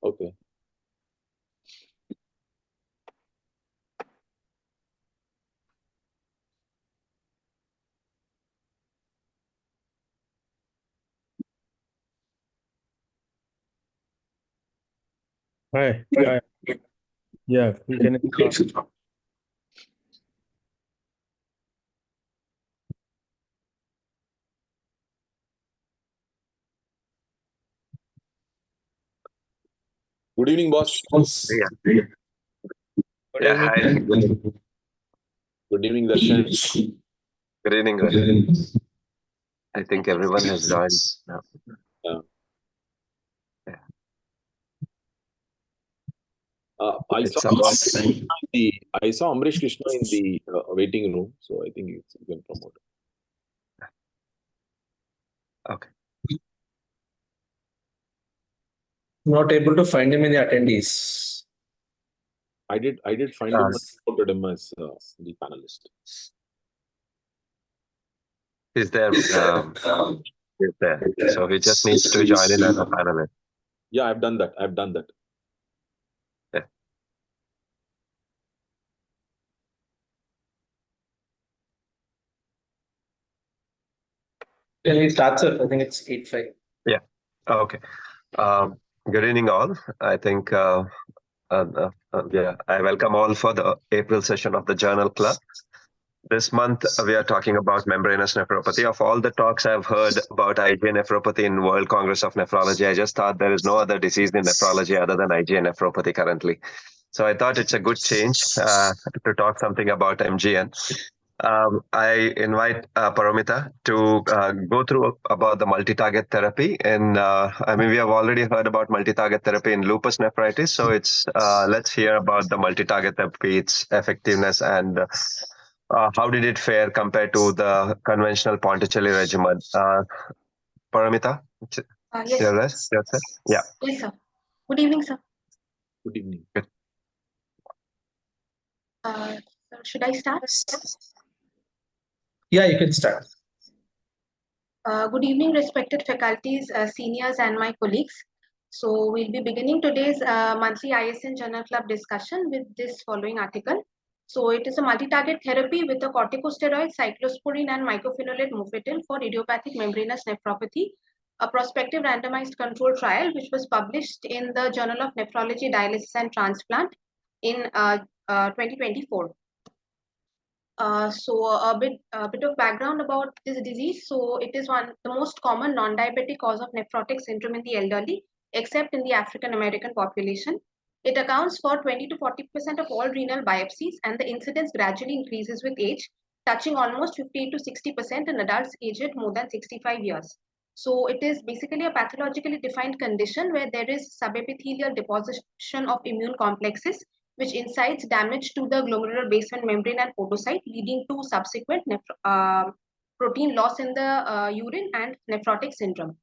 Okay. Hi. Hi. Yeah, we can. Good evening, boss. Yeah. Yeah, hi. Good evening, Darshan. Good evening, Rajat. I think everyone has joined now. Yeah. Yeah. I It's saw about I saw Amrish Krishna in the waiting room, so I think it's been promoted. okay. Not able to find him in the attendees. I did find him, but promoted him as the panelist. Is there? Is there? So he just needs to join in as a panelist. Yeah, I've done that. Yeah. Can we start, sir? I think it's 8:05. Yeah. Okay. Good evening, all. I think. Yeah, I welcome all for the April session of the Journal Club. This month, we are talking about membranous nephropathy. Of all the talks I've heard about IgA nephropathy in World Congress of Nephrology, I just thought there is no other disease in nephrology other than IgA nephropathy currently. So I thought it's a good change to talk something about MGN. I invite Paramita to go through about the multi-target therapy. And I mean, we have already heard about multi-target therapy in lupus nephritis. So it's let's hear about the multi-target therapy, its effectiveness, and how did it fare compared to the conventional Ponticelli regimen? Paramita? Yes. Yes, sir. Yeah. Yes, sir. Good evening, sir. Good evening. Sir, should I start? Yeah, you can start. Good evening, respected faculties, seniors, and my colleagues. So we'll be beginning today's monthly ISN Journal Club discussion with this following article. So it is a multi-target therapy with a corticosteroid, cyclosporine, and mycophenolate mofetil for idiopathic membranous nephropathy, a prospective randomized control trial which was published in the Journal of Nephrology, Dialysis and Transplant in 2024. So a bit of background about this disease. So it is the most common non-diabetic cause of nephrotic syndrome in the elderly, except in the African American population. It accounts for 20 to 40% of all renal biopsies, and the incidence gradually increases with age, touching almost 50 to 60% in adults aged more than 65 years. So it is basically a pathologically defined condition where there is subepithelial deposition of immune complexes which incites damage to the glomerular basement membrane and podocyte, leading to subsequent protein loss in the urine and nephrotic syndrome.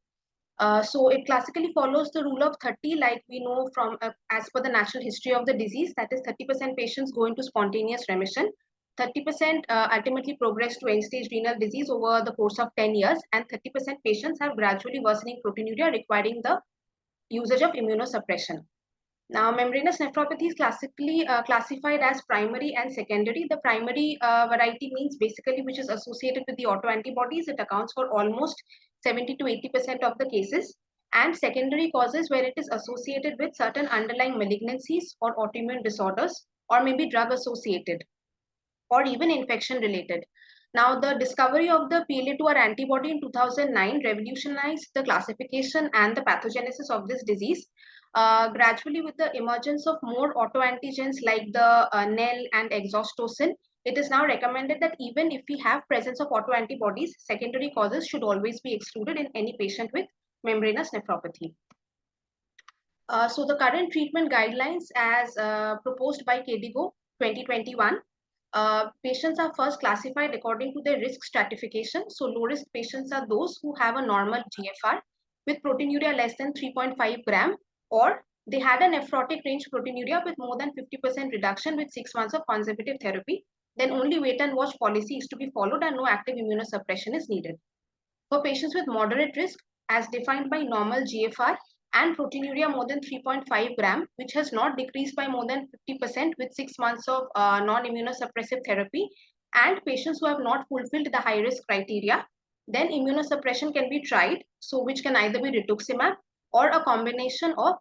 So it classically follows the rule of 30, like we know from as per the natural history of the disease, that is 30% patients go into spontaneous remission, 30% ultimately progress to end-stage renal disease over the course of 10 years, and 30% patients have gradually worsening proteinuria requiring the usage of immunosuppression. Now, membranous nephropathy is classically classified as primary and secondary. The primary variety means basically which is associated with the autoantibodies. It accounts for almost 70 to 80% of the cases. And secondary causes where it is associated with certain underlying malignancies or autoimmune disorders, or maybe drug associated, or even infection related. Now, the discovery of the PLA2R antibody in 2009 revolutionized the classification and the pathogenesis of this disease. Gradually, with the emergence of more autoantigens like the NEL and exhaustocin, it is now recommended that even if we have presence of autoantibodies, secondary causes should always be excluded in any patient with membranous nephropathy. So the current treatment guidelines as proposed by KDIGO 2021, patients are first classified according to their risk stratification. So low risk patients are those who have a normal GFR with proteinuria less than 3.5 gram, or they had a nephrotic range proteinuria with more than 50% reduction with 6 months of consecutive therapy. Then only wait and watch policy is to be followed and no active immunosuppression is needed. For patients with moderate risk, as defined by normal GFR and proteinuria more than 3.5 gram, which has not decreased by more than 50% with 6 months of non-immunosuppressive therapy, and patients who have not fulfilled the high-risk criteria, then immunosuppression can be tried, so which can either be rituximab or a combination of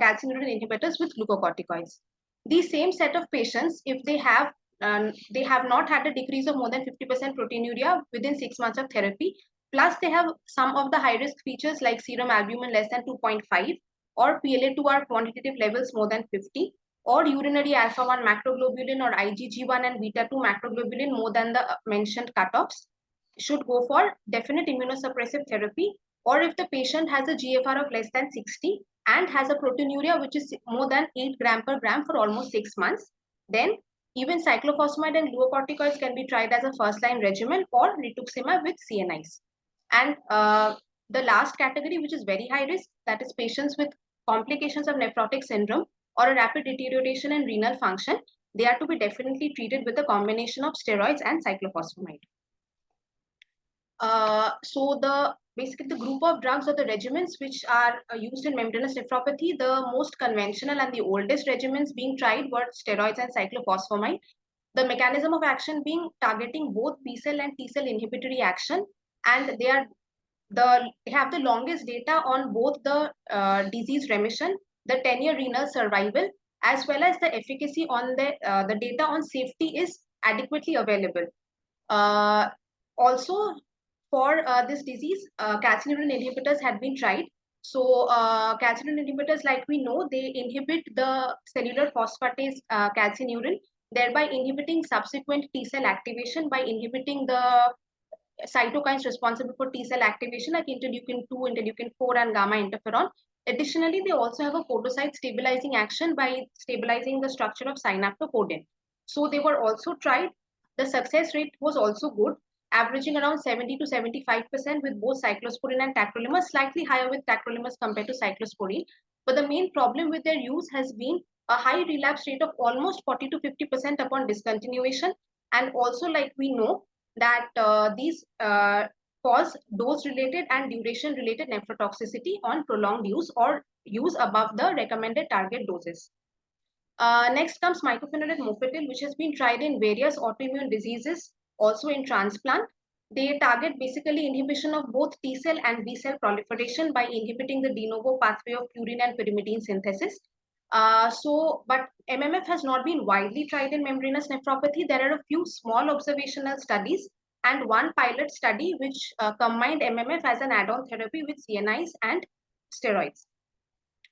calcineurin inhibitors with glucocorticoids. These same set of patients, if they have not had a decrease of more than 50% proteinuria within 6 months of therapy, plus they have some of the high-risk features like serum albumin less than 2.5 or PLA2R quantitative levels more than 50, or urinary alpha-1 macroglobulin or IgG1 and beta-2 macroglobulin more than the mentioned cutoffs, should go for definite immunosuppressive therapy. Or if the patient has a GFR of less than 60 and has a proteinuria which is more than 8 gram per gram for almost 6 months, then even cyclophosphamide and glucocorticoids can be tried as a first-line regimen or rituximab with CNIs. And the last category, which is very high risk, that is patients with complications of nephrotic syndrome or a rapid deterioration in renal function, they are to be definitely treated with a combination of steroids and cyclophosphamide. So basically the group of drugs or the regimens which are used in membranous nephropathy, the most conventional and the oldest regimens being tried were steroids and cyclophosphamide. The mechanism of action being targeting both B cell and T cell inhibitory action, and they have the longest data on both the disease remission, the 10-year renal survival, as well as the efficacy on the data on safety is adequately available. Also, for this disease, calcineurin inhibitors had been tried. So calcineurin inhibitors, like we know, they inhibit the cellular phosphatase calcineurin, thereby inhibiting subsequent T cell activation by inhibiting the cytokines responsible for T cell activation like interleukin 2, interleukin 4, and gamma interferon. Additionally, they also have a podocyte stabilizing action by stabilizing the structure of synaptocodin. So they were also tried. The success rate was also good, averaging around 70 to 75% with both cyclosporine and tacrolimus, slightly higher with tacrolimus compared to cyclosporine. But the main problem with their use has been a high relapse rate of almost 40 to 50% upon discontinuation. And also, like we know, that these cause dose-related and duration-related nephrotoxicity on prolonged use or use above the recommended target doses. Next comes mycophenolate mofetil, which has been tried in various autoimmune diseases, also in transplant. They target basically inhibition of both T cell and B cell proliferation by inhibiting the de novo pathway of purine and pyrimidine synthesis. But MMF has not been widely tried in membranous nephropathy. There are a few small observational studies and one pilot study which combined MMF as an add-on therapy with CNIs and steroids.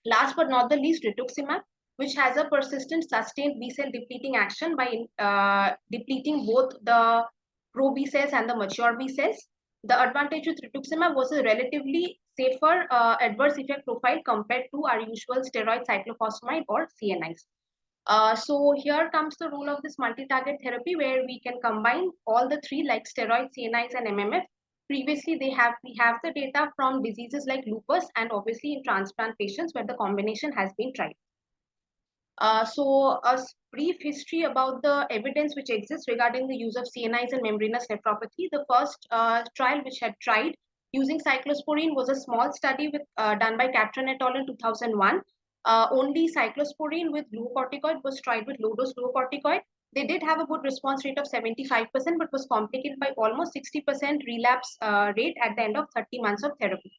Last but not the least, rituximab, which has a persistent sustained B cell depleting action by depleting both the pro B cells and the mature B cells. The advantage with rituximab was a relatively safer adverse effect profile compared to our usual steroid, cyclophosphamide, or CNIs. So here comes the role of this multi-target therapy, where we can combine all the three like steroids, CNIs, and MMF. Previously, we have the data from diseases like lupus and obviously in transplant patients where the combination has been tried. So a brief history about the evidence which exists regarding the use of CNIs in membranous nephropathy. The first trial which had tried using cyclosporine was a small study done by Catron et al. In 2001. Only cyclosporine with glucocorticoid was tried with low-dose glucocorticoid. They did have a good response rate of 75%, but was complicated by almost 60% relapse rate at the end of 30 months of therapy.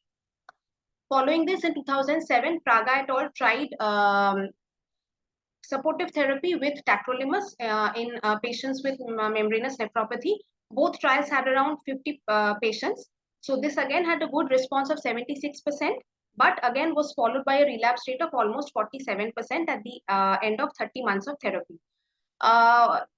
Following this, in 2007, Praga et al. Tried supportive therapy with tacrolimus in patients with membranous nephropathy. Both trials had around 50 patients. So this again had a good response of 76%, but again was followed by a relapse rate of almost 47% at the end of 30 months of therapy.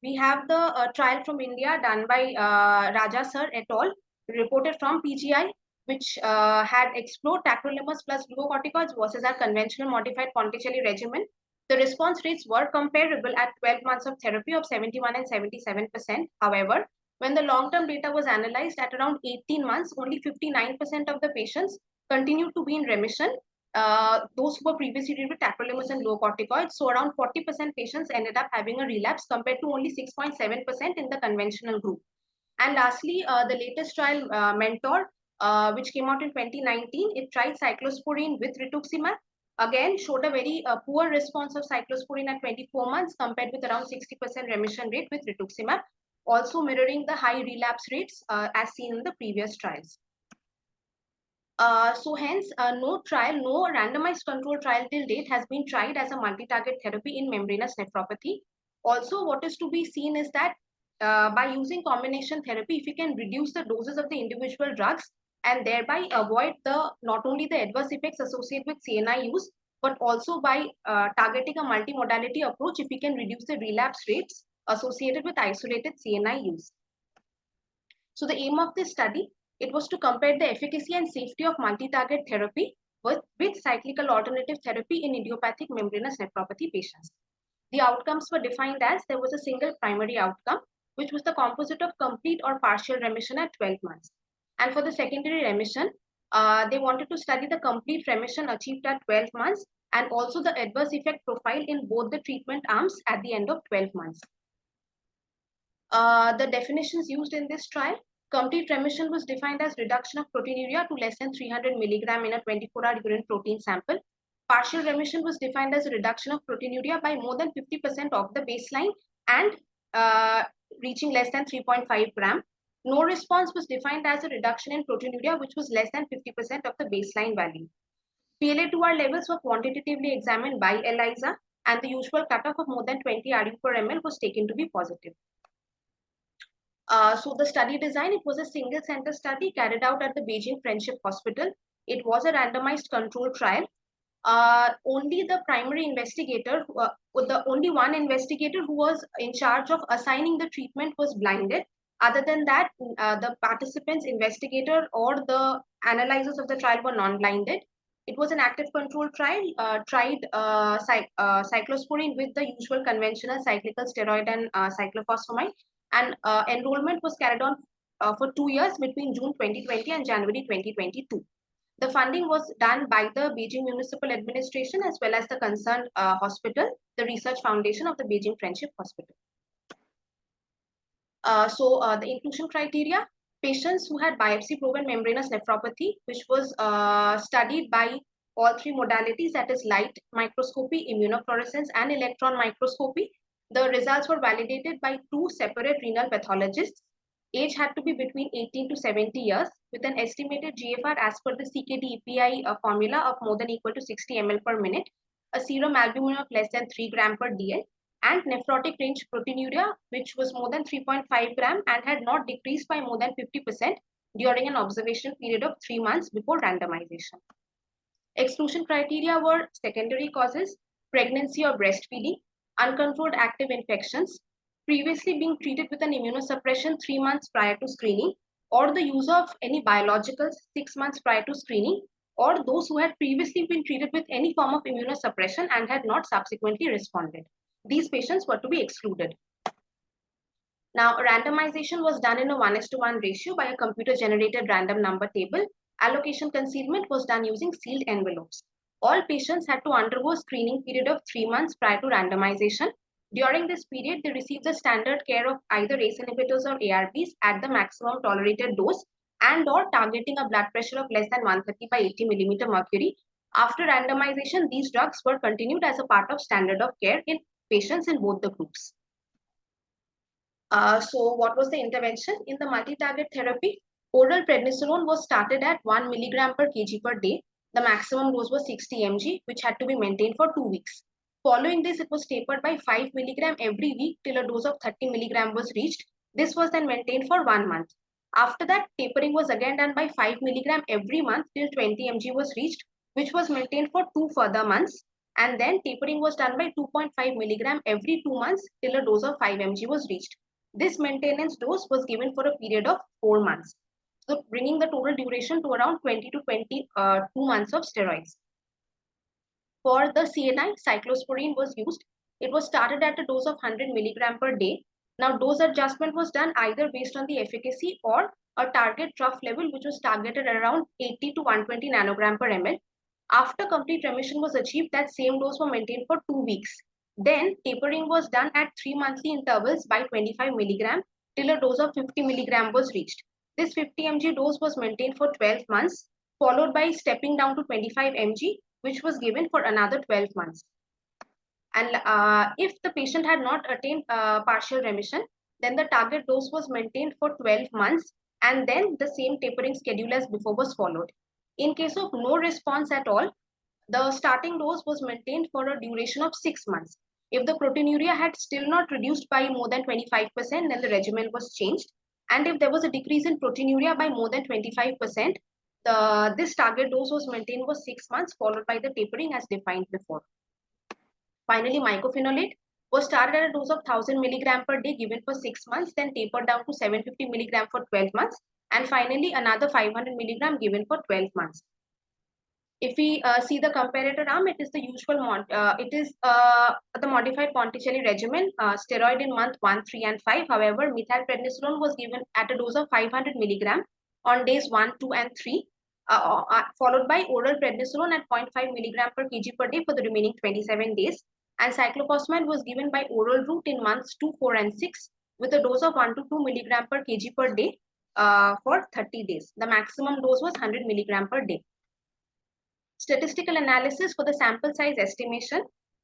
We have the trial from India done by Raja sir et al. Reported from PGI, which had explored tacrolimus plus glucocorticoids versus our conventional modified Ponticelli regimen. The response rates were comparable at 12 months of therapy of 71 and 77%. However, when the long-term data was analyzed at around 18 months, only 59% of the patients continued to be in remission. Those who were previously treated with tacrolimus and glucocorticoids. So around 40% patients ended up having a relapse compared to only 6.7% in the conventional group. And lastly, the latest trial, Mentor, which came out in 2019. It tried cyclosporine with rituximab. Again, showed a very poor response of cyclosporine at 24 months compared with around 60% remission rate with rituximab, also mirroring the high relapse rates as seen in the previous trials. So hence, no randomized control trial till date has been tried as a multi-target therapy in membranous nephropathy. Also, what is to be seen is that by using combination therapy, if you can reduce the doses of the individual drugs and thereby avoid not only the adverse effects associated with CNI use, but also by targeting a multimodality approach, if we can reduce the relapse rates associated with isolated CNI use. So the aim of this study, it was to compare the efficacy and safety of multi-target therapy with cyclical alternative therapy in idiopathic membranous nephropathy patients. The outcomes were defined as there was a single primary outcome, which was the composite of complete or partial remission at 12 months. And for the secondary remission, they wanted to study the complete remission achieved at 12 months and also the adverse effect profile in both the treatment arms at the end of 12 months. The definitions used in this trial: complete remission was defined as reduction of proteinuria to less than 300 milligram in a 24-hour urine protein sample. Partial remission was defined as a reduction of proteinuria by more than 50% of the baseline and reaching less than 3.5 gram. No response was defined as a reduction in proteinuria which was less than 50% of the baseline value. PLA2R levels were quantitatively examined by ELISA and the usual cutoff of more than 20 RU per ml was taken to be positive. So the study design, it was a single center study carried out at the Beijing Friendship Hospital. It was a randomized control trial. Only the primary investigator, only one investigator who was in charge of assigning the treatment was blinded. Other than that, the participants, investigator or the analyzers of the trial were non-blinded. It was an active control trial, tried cyclosporine with the usual conventional cyclical steroid and cyclophosphamide. And enrollment was carried on for 2 years between June 2020 and January 2022. The funding was done by the Beijing Municipal Administration as well as the concerned hospital, the Research Foundation of the Beijing Friendship Hospital. The inclusion criteria: patients who had biopsy-proven membranous nephropathy, which was studied by all three modalities, that is light microscopy, immunofluorescence, and electron microscopy. The results were validated by 2 separate renal pathologists. Age had to be between 18 to 70 years with an estimated GFR as per the CKD EPI formula of more than equal to 60 ml per minute, a serum albumin of less than 3 gram per DL, and nephrotic range proteinuria, which was more than 3.5 gram and had not decreased by more than 50% during an observation period of 3 months before randomization. Exclusion criteria were secondary causes, pregnancy or breastfeeding, uncontrolled active infections, previously being treated with an immunosuppression 3 months prior to screening, or the use of any biologicals 6 months prior to screening, or those who had previously been treated with any form of immunosuppression and had not subsequently responded. These patients were to be excluded. Now, randomization was done in a 1:1 ratio by a computer-generated random number table. Allocation concealment was done using sealed envelopes. All patients had to undergo a screening period of 3 months prior to randomization. During this period, they received the standard care of either ACE inhibitors or ARBs at the maximum tolerated dose and or targeting a blood pressure of less than 130 by 80 millimeter mercury. After randomization, these drugs were continued as a part of standard of care in patients in both the groups. So what was the intervention? In the multi-target therapy, oral prednisolone was started at 1 milligram per kg per day. The maximum dose was 60 mg, which had to be maintained for 2 weeks. Following this, it was tapered by 5 milligram every week till a dose of 30 milligram was reached. This was then maintained for 1 month. After that, tapering was again done by 5 milligram every month till 20 mg was reached, which was maintained for 2 further months. And then tapering was done by 2.5 milligram every 2 months till a dose of 5 mg was reached. This maintenance dose was given for a period of 4 months. So bringing the total duration to around 20 to 22 months of steroids. For the CNI, cyclosporine was used. It was started at a dose of 100 milligram per day. Now, dose adjustment was done either based on the efficacy or a target trough level, which was targeted at around 80 to 120 nanogram per ml. After complete remission was achieved, that same dose was maintained for 2 weeks. Then tapering was done at 3 monthly intervals by 25 milligram till a dose of 50 milligram was reached. This 50 mg dose was maintained for 12 months, followed by stepping down to 25 mg, which was given for another 12 months. And if the patient had not attained partial remission, then the target dose was maintained for 12 months, and then the same tapering schedule as before was followed. In case of no response at all, the starting dose was maintained for a duration of 6 months. If the proteinuria had still not reduced by more than 25%, then the regimen was changed. And if there was a decrease in proteinuria by more than 25%, this target dose was maintained for 6 months, followed by the tapering as defined before. Finally, mycophenolate was started at a dose of 1000 milligram per day given for 6 months, then tapered down to 750 milligram for 12 months, and finally another 500 milligram given for 12 months. If we see the comparator arm, it is the usual, the modified Ponticelli regimen, steroid in month 1, 3, and 5. However, methylprednisolone was given at a dose of 500 milligram on days 1, 2, and 3, followed by oral prednisolone at 0.5 milligram per kg per day for the remaining 27 days. And cyclosporine was given by oral route in months 2, 4, and 6 with a dose of 1 to 2 milligram per kg per day for 30 days. The maximum dose was 100 milligram per day. Statistical analysis for the sample size estimation,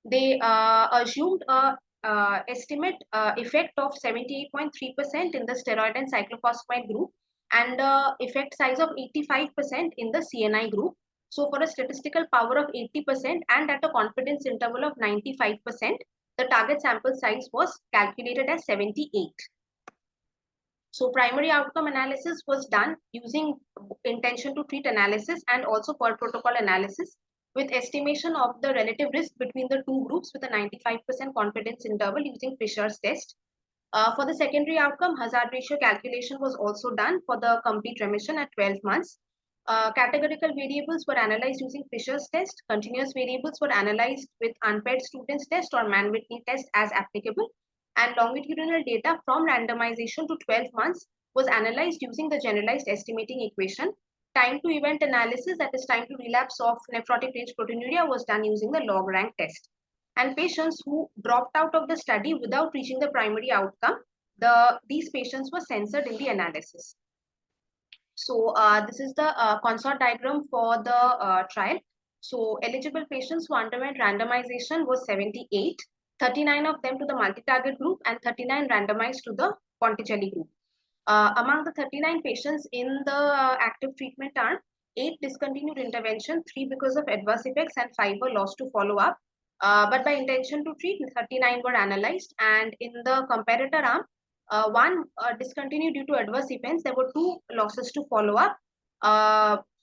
they assumed a estimate effect of 78.3% in the steroid and cyclophosphamide group and effect size of 85% in the CNI group. So for a statistical power of 80% and at a confidence interval of 95%, the target sample size was calculated as 78. So primary outcome analysis was done using intention to treat analysis and also per protocol analysis with estimation of the relative risk between the two groups with a 95% confidence interval using Fisher's test. For the secondary outcome, hazard ratio calculation was also done for the complete remission at 12 months. Categorical variables were analyzed using Fisher's test. Continuous variables were analyzed with unpaired students test or man-Whitney test as applicable. And longitudinal data from randomization to 12 months was analyzed using the generalized estimating equation. Time to event analysis, that is time to relapse of nephrotic range proteinuria, was done using the log rank test. And patients who dropped out of the study without reaching the primary outcome, these patients were censored in the analysis. So this is the consort diagram for the trial. So eligible patients who underwent randomization was 78. 39 of them to the multi-target group and 39 randomized to the Ponticelli group. Among the 39 patients in the active treatment arm, 8 discontinued intervention, 3 because of adverse effects and 5 were lost to follow-up. But by intention to treat, 39 were analyzed, and in the comparator arm, 1 discontinued due to adverse events. There were 2 losses to follow-up.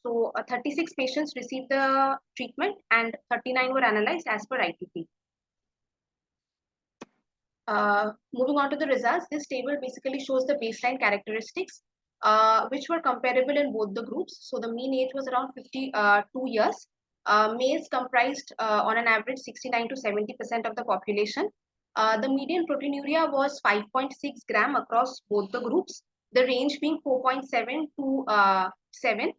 So 36 patients received the treatment and 39 were analyzed as per ITP. Moving on to the results, this table basically shows the baseline characteristics which were comparable in both the groups. So the mean age was around 52 years. Males comprised on an average 69 to 70% of the population. The median proteinuria was 5.6 gram across both the groups, the range being 4.7 to 7.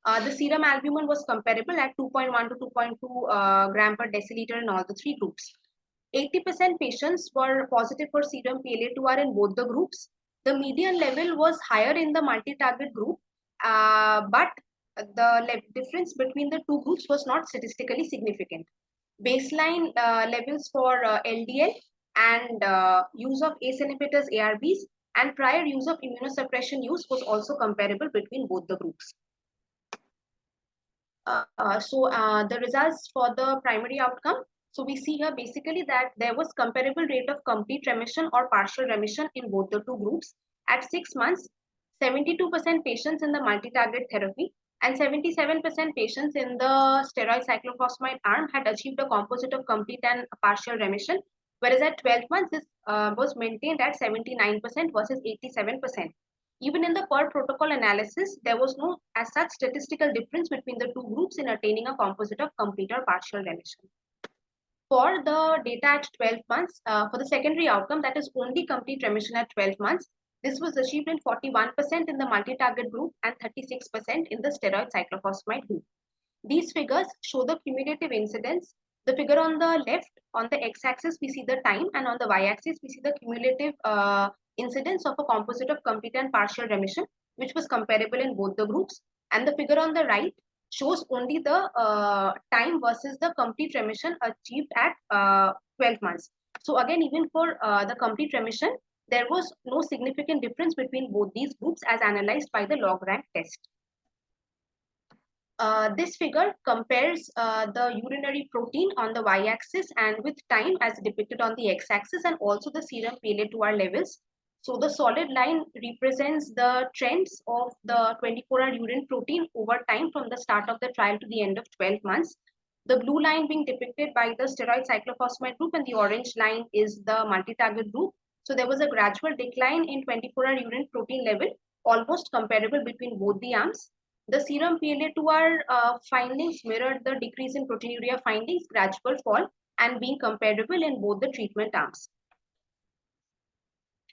The serum albumin was comparable at 2.1 to 2.2 gram per deciliter in all the 3 groups. 80% patients were positive for serum PLA2R in both the groups. The median level was higher in the multi-target group, but the difference between the 2 groups was not statistically significant. Baseline levels for LDL and use of ACE inhibitors ARBs and prior use of immunosuppression use was also comparable between both the groups. The results for the primary outcome. So we see here basically that there was comparable rate of complete remission or partial remission in both the 2 groups. At 6 months, 72% patients in the multi-target therapy and 77% patients in the steroid cyclophosphamide arm had achieved a composite of complete and partial remission, whereas at 12 months this was maintained at 79% versus 87%. Even in the per protocol analysis, there was no as such statistical difference between the 2 groups in attaining a composite of complete or partial remission. For the data at 12 months, for the secondary outcome, that is only complete remission at 12 months, this was achieved in 41% in the multi-target group and 36% in the steroid cyclophosphamide group. These figures show the cumulative incidence. The figure on the left, on the x-axis, we see the time, and on the y-axis, we see the cumulative incidence of a composite of complete and partial remission which was comparable in both the groups. And the figure on the right shows only the time versus the complete remission achieved at 12 months. So again, even for the complete remission, there was no significant difference between both these groups as analyzed by the log rank test. This figure compares the urinary protein on the y-axis and with time as depicted on the x-axis, and also the serum PLA2R levels. So the solid line represents the trends of the 24-hour urine protein over time from the start of the trial to the end of 12 months. The blue line being depicted by the steroid cyclophosphamide group, and the orange line is the multi-target group. So there was a gradual decline in 24-hour urine protein level, almost comparable between both the arms. The serum PLA2R findings mirrored the decrease in proteinuria findings, gradual fall, and being comparable in both the treatment arms.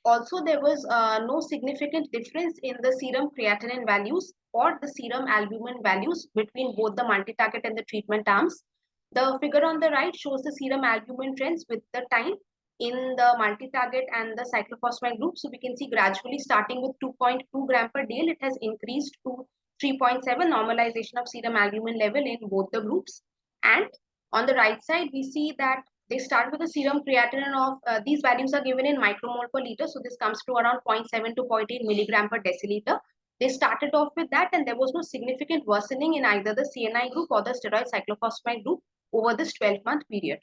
Also, there was no significant difference in the serum creatinine values or the serum albumin values between both the multi-target and the treatment arms. The figure on the right shows the serum albumin trends with the time in the multi-target and the cyclophosphamide group. So we can see gradually starting with 2.2 gram per day, it has increased to 3.7 normalization of serum albumin level in both the groups. And on the right side, we see that they start with a serum creatinine of, these values are given in micromole per liter. So this comes to around 0.7 to 0.8 milligram per deciliter. They started off with that, and there was no significant worsening in either the CNI group or the steroid cyclophosphamide group over this 12-month period.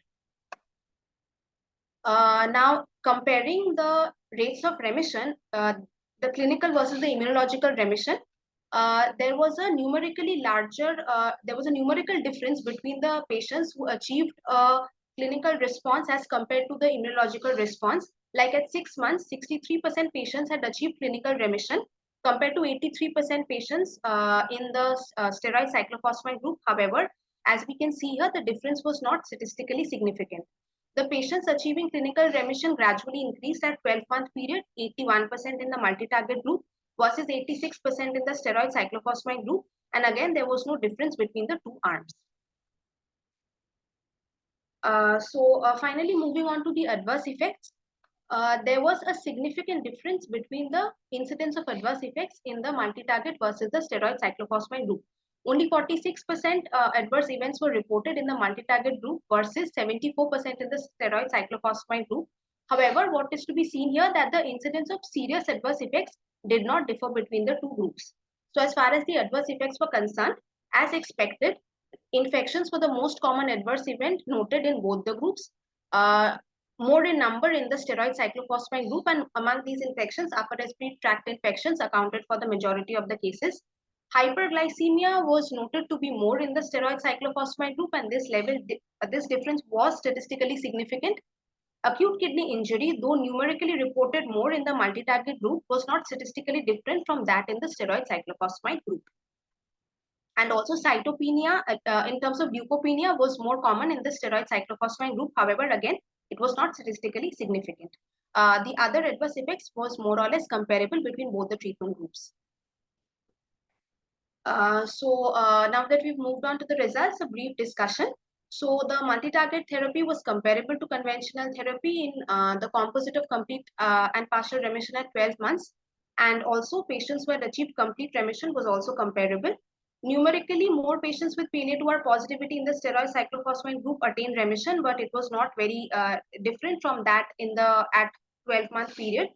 Now, comparing the rates of remission, the clinical versus the immunological remission, there was a numerically numerical difference between the patients who achieved a clinical response as compared to the immunological response. Like at 6 months, 63% patients had achieved clinical remission compared to 83% patients in the steroid cyclophosphamide group. However, as we can see here, the difference was not statistically significant. The patients achieving clinical remission gradually increased at 12-month period, 81% in the multi-target group versus 86% in the steroid cyclophosphamide group. And again, there was no difference between the two arms. Finally, moving on to the adverse effects. There was a significant difference between the incidence of adverse effects in the multi-target versus the steroid cyclophosphamide group. Only 46% adverse events were reported in the multi-target group versus 74% in the steroid cyclophosphamide group. However, what is to be seen here that the incidence of serious adverse effects did not differ between the two groups. So as far as the adverse effects were concerned, as expected, infections were the most common adverse event noted in both the groups. More in number in the steroid cyclophosphamide group, and among these infections, upper respiratory tract infections accounted for the majority of the cases. Hyperglycemia was noted to be more in the steroid cyclophosphamide group, and this difference was statistically significant. Acute kidney injury, though numerically reported more in the multi-target group, was not statistically different from that in the steroid cyclophosphamide group. And also cytopenia, in terms of leukopenia, was more common in the steroid cyclophosphamide group. However, again, it was not statistically significant. The other adverse effects was more or less comparable between both the treatment groups. Now that we've moved on to the results, a brief discussion. So the multi-target therapy was comparable to conventional therapy in the composite of complete and partial remission at 12 months. And also patients who had achieved complete remission was also comparable. Numerically, more patients with PLA2R positivity in the steroid cyclophosphamide group attained remission, but it was not very different from that in the at 12-month period.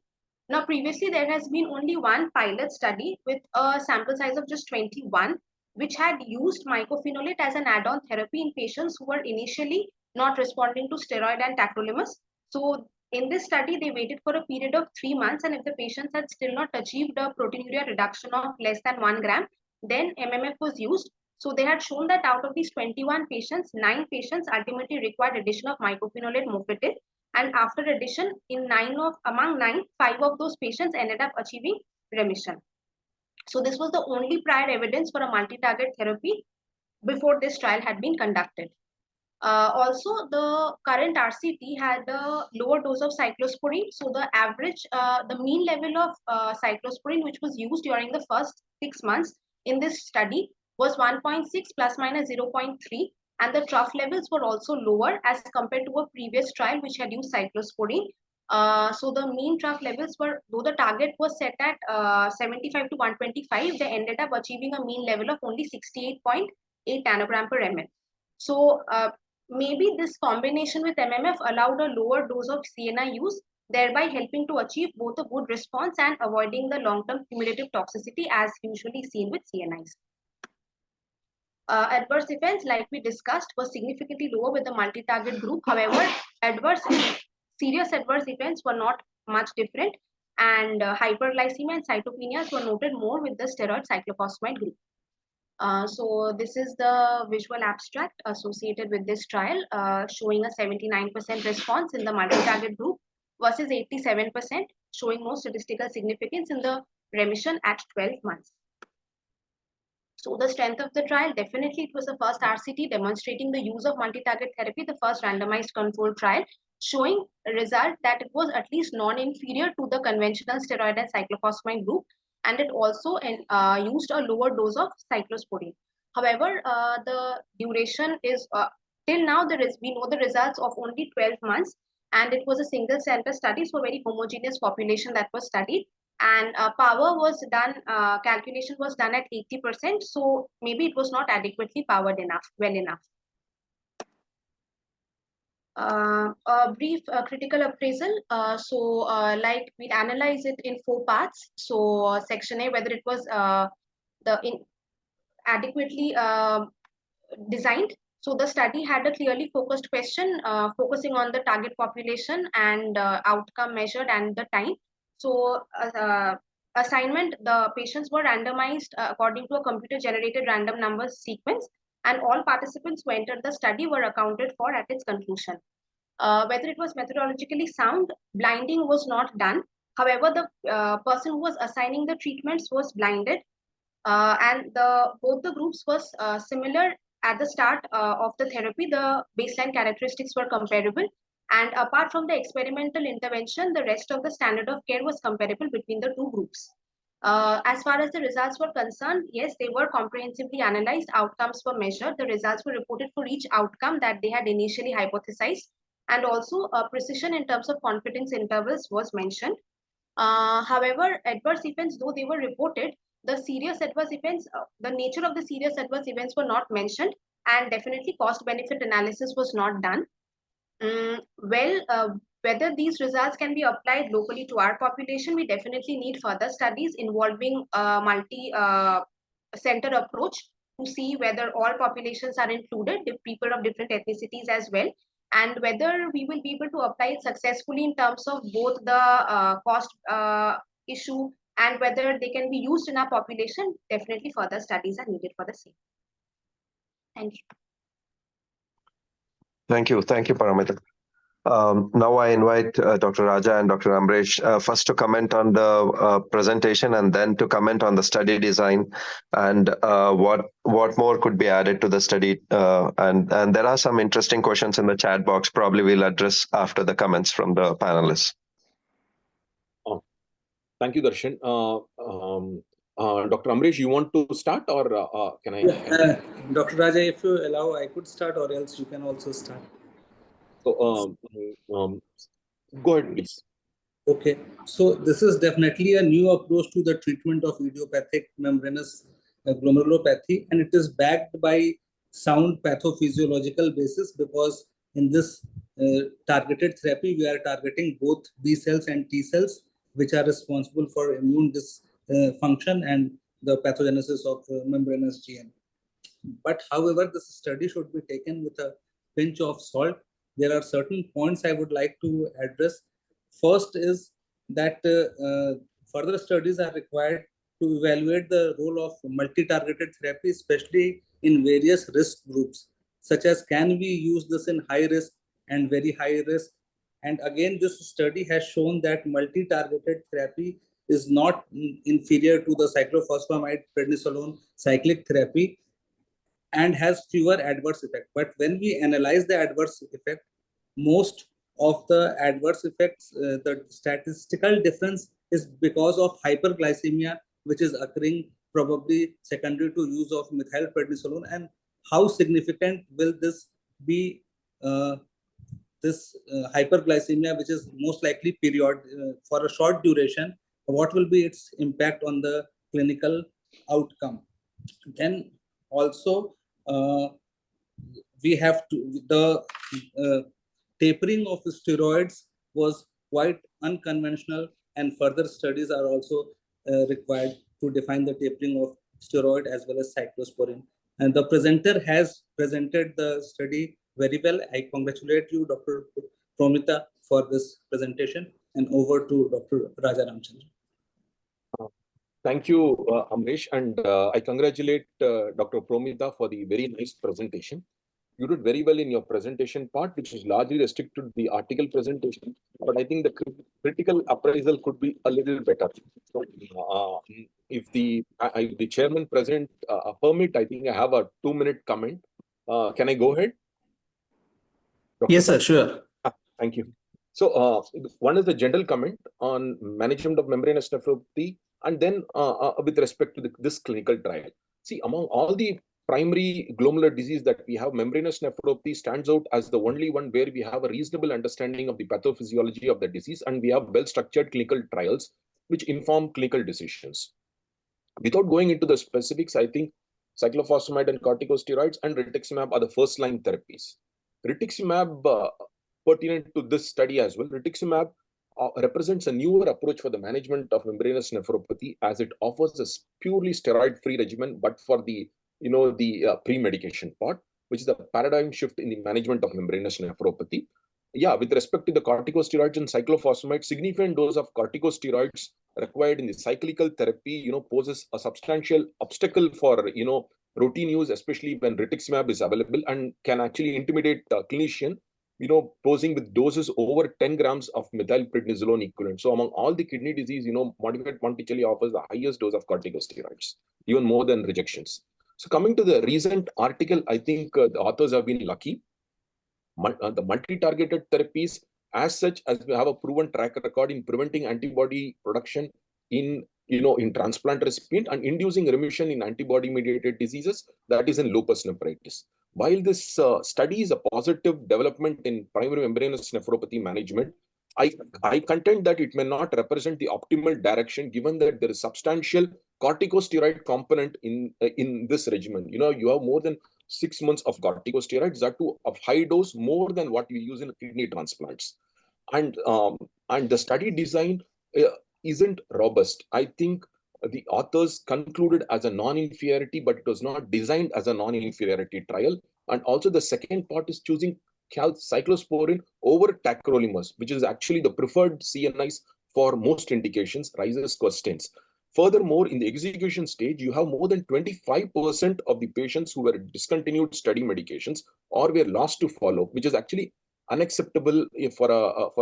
Now, previously, there has been only one pilot study with a sample size of just 21, which had used mycophenolate as an add-on therapy in patients who were initially not responding to steroid and tacrolimus. So, in this study, they waited for a period of 3 months, and if the patients had still not achieved a proteinuria reduction of less than 1 gram, then MMF was used. So, they had shown that out of these 21 patients, 9 patients ultimately required addition of mycophenolate mofetil. And after addition, among 9, 5 of those patients ended up achieving remission. So this was the only prior evidence for a multi-target therapy before this trial had been conducted. Also, the current RCT had a lower dose of cyclosporine. So the average, the mean level of cyclosporine which was used during the first 6 months in this study was 1.6 plus minus 0.3. And the trough levels were also lower as compared to a previous trial which had used cyclosporine. So the mean trough levels were, though the target was set at 75 to 125, they ended up achieving a mean level of only 68.8 nanogram per ml. So maybe this combination with MMF allowed a lower dose of CNI use, thereby helping to achieve both a good response and avoiding the long-term cumulative toxicity as usually seen with CNIs. Adverse events, like we discussed, were significantly lower with the multi-target group. However, serious adverse events were not much different, and hyperglycemia and cytopenias were noted more with the steroid cyclosporine group. So this is the visual abstract associated with this trial, showing a 79% response in the multi-target group versus 87%, showing no statistical significance in the remission at 12 months. So the strength of the trial, definitely it was the first RCT demonstrating the use of multi-target therapy, the first randomized controlled trial, showing a result that it was at least non-inferior to the conventional steroid and cyclosporine group, and it also used a lower dose of cyclosporine. However, the duration is, till now we know the results of only 12 months, and it was a single center study, so very homogeneous population that was studied. And power was done, calculation was done at 80%, so maybe it was not adequately powered enough, well enough. A brief critical appraisal. Like we'll analyze it in 4 parts. So section A, whether it was adequately designed. So the study had a clearly focused question, focusing on the target population and outcome measured and the time. So assignment, the patients were randomized according to a computer-generated random numbers sequence, and all participants who entered the study were accounted for at its conclusion. Whether it was methodologically sound, blinding was not done. However, the person who was assigning the treatments was blinded, and both the groups was similar at the start of the therapy. The baseline characteristics were comparable. And apart from the experimental intervention, the rest of the standard of care was comparable between the two groups. As far as the results were concerned, yes, they were comprehensively analyzed, outcomes were measured, the results were reported for each outcome that they had initially hypothesized, and also precision in terms of confidence intervals was mentioned. However, adverse events, though they were reported, the serious adverse events, the nature of the serious adverse events were not mentioned, and definitely cost-benefit analysis was not done. Whether these results can be applied locally to our population, we definitely need further studies involving a multi-center approach to see whether all populations are included, people of different ethnicities as well, and whether we will be able to apply it successfully in terms of both the cost issue and whether they can be used in our population. Definitely further studies are needed for the same. Thank you. Thank you, Paramita. Now I invite Dr. Raja and Dr. Amresh first to comment on the presentation and then to comment on the study design and what more could be added to the study. And there are some interesting questions in the chat box. Probably we'll address after the comments from the panelists. Thank you, Darshan. Dr. Amresh, you want to start or can I? Yeah, Dr. Raja, if you allow, I could start, or else you can also start. So, go ahead, please. Okay, so this is definitely a new approach to the treatment of idiopathic membranous glomerulopathy, and it is backed by sound pathophysiological basis, because in this targeted therapy, we are targeting both B cells and T cells, which are responsible for immune dysfunction and the pathogenesis of membranous GM. But however, this study should be taken with a pinch of salt. There are certain points I would like to address. First is that further studies are required to evaluate the role of multi-targeted therapy, especially in various risk groups, such as can we use this in high risk and very high risk. And again, this study has shown that multi-targeted therapy is not inferior to the cyclophosphamide prednisolone cyclic therapy and has fewer adverse effects. But when we analyze the adverse effect, most of the adverse effects, the statistical difference is because of hyperglycemia, which is occurring probably secondary to use of methylprednisolone. And how significant will this be this hyperglycemia, which is most likely for a short duration, what will be its impact on the clinical outcome? Then also we have the tapering of steroids was quite unconventional, and further studies are also required to define the tapering of steroid as well as cyclosporine. And the presenter has presented the study very well. I congratulate you, Dr. Promita, for this presentation, and over to Dr. Raja Ramchandran. Thank you, Amrish, and I congratulate Dr. Promita for the very nice presentation. You did very well in your presentation part, which is largely restricted to the article presentation, but I think the critical appraisal could be a little better. So, if the chairman present permit, I think I have a 2-minute comment. Can I go ahead? Dr. Yes, sir, sure. Thank you. So, one is the general comment on management of membranous nephropathy, and then with respect to this clinical trial. See, among all the primary glomerular disease that we have, membranous nephropathy stands out as the only one where we have a reasonable understanding of the pathophysiology of the disease, and we have well-structured clinical trials which inform clinical decisions. Without going into the specifics, I think cyclophosphamide and corticosteroids and rituximab are the first-line therapies. Rituximab, pertinent to this study as well, rituximab represents a newer approach for the management of membranous nephropathy, as it offers a purely steroid-free regimen, but for the pre-medication part, which is a paradigm shift in the management of membranous nephropathy. Yeah, with respect to the corticosteroids and cyclophosphamide, significant dose of corticosteroids required in the cyclical therapy, poses a substantial obstacle for, routine use, especially when rituximab is available, and can actually intimidate a clinician, posing with doses over 10 grams of methylprednisolone equivalent. So among all the kidney disease, modified Monticelli offers the highest dose of corticosteroids, even more than rejections. So coming to the recent article, I think the authors have been lucky. The multi-targeted therapies, as such, as we have a proven track record in preventing antibody production in transplant recipient and inducing remission in antibody-mediated diseases, that is in lupus nephritis. While this study is a positive development in primary membranous nephropathy management, I contend that it may not represent the optimal direction, given that there is substantial corticosteroid component in this regimen. You have more than 6 months of corticosteroids, that too of high dose, more than what you use in kidney transplants. And the study design isn't robust. I think the authors concluded as a non-inferiority, but it was not designed as a non-inferiority trial. And also the second part is choosing cyclosporine over tacrolimus, which is actually the preferred CNIs for most indications, raises questions. Furthermore, in the execution stage, you have more than 25% of the patients who were discontinued study medications or were lost to follow, which is actually unacceptable for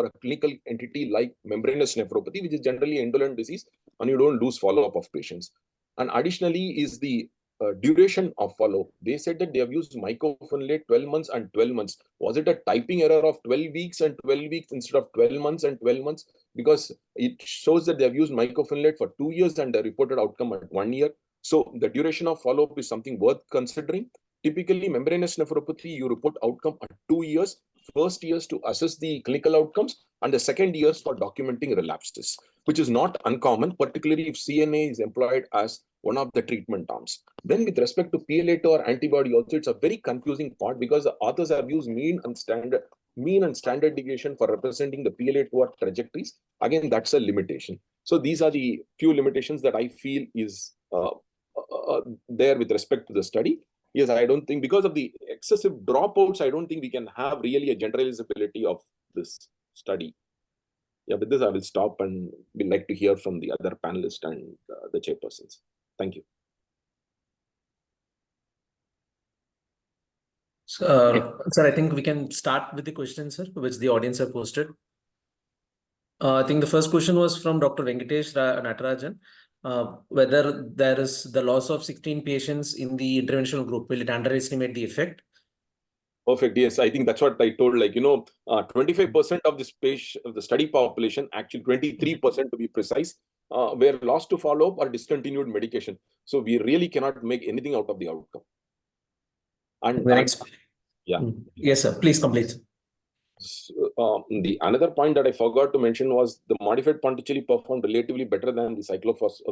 a clinical entity like membranous nephropathy, which is generally indolent disease, and you don't lose follow-up of patients. And additionally is the duration of follow. They said that they have used mycophenolate 12 months and 12 months. Was it a typing error of 12 weeks and 12 weeks instead of 12 months and 12 months? Because it shows that they have used mycophenolate for 2 years and the reported outcome at 1 year. So the duration of follow-up is something worth considering. Typically, membranous nephropathy, you report outcome at 2 years. First years to assess the clinical outcomes, and the second years for documenting relapses, which is not uncommon, particularly if CNA is employed as one of the treatment arms. Then with respect to PLA2 or antibody also, it's a very confusing part, because the authors have used mean and standard deviation for representing the PLA2 trajectories. Again, that's a limitation. So these are the few limitations that I feel is there with respect to the study. Yes, I don't think, because of the excessive dropouts, I don't think we can have really a generalizability of this study. Yeah, with this, I will stop and we'd like to hear from the other panelists and the chairpersons. Thank you. Sir, I think we can start with the questions, sir, which the audience have posted. I think the first question was from Dr. Venkatesh Natarajan. Whether there is the loss of 16 patients in the interventional group, will it underestimate the effect? Perfect. Yes, I think that's what I told. 25% of this patient, of the study population, actually 23% to be precise, were lost to follow-up or discontinued medication. So we really cannot make anything out of the outcome. And the next, yeah. Yes, sir. Please complete. The another point that I forgot to mention was the modified Ponticelli performed relatively better than the